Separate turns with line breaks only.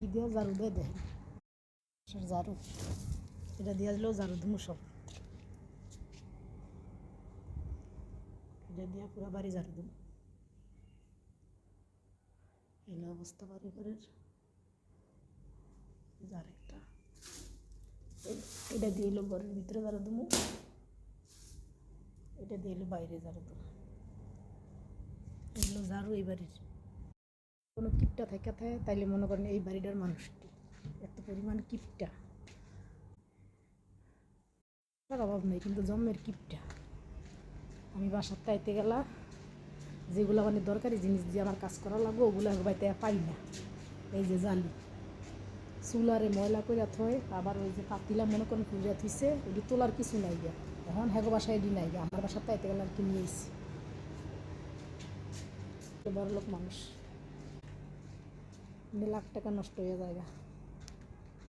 কি দিয়ে ঝাড়ু দিয়ে দেয় ঝাড়ু এটা দিয়ে দিলেও ঝাড়ু দিমু সব এটা দিয়ে পুরো বাড়ি ঝাড়ু দিমু এই অবস্থা বাড়ি ঘরের আরেকটা এটা দিয়ে এলো ঘরের ভিতরে ঝাড়ু দিমু এটা দিয়ে এলো বাইরে ঝাড়ু দিমু এগুলো ঝাড়ু এই বাড়ির কোনো কিপটা থাকে তাইলে মনে করেন এই বাড়িটার মানুষটি এত পরিমাণ কিপটা তার অভাব নেই কিন্তু জন্মের কিপটা আমি বাসার তাইতে গেলা যেগুলো মানে দরকারি জিনিস দিয়ে আমার কাজ করা লাগবে ওগুলো বাইতে পাই না এই যে জালি চুলারে ময়লা করে থয় আবার ওই যে পাতিলা মনে করেন পুজা থুইছে ওটি তোলার কিছু নাই গা এখন হ্যাগো বাসায় এটি নাই গা আমার বাসার তাইতে গেলে আর কি নিয়ে এসেছি বড় লোক মানুষ লাখ টাকা নষ্ট হয়ে যায়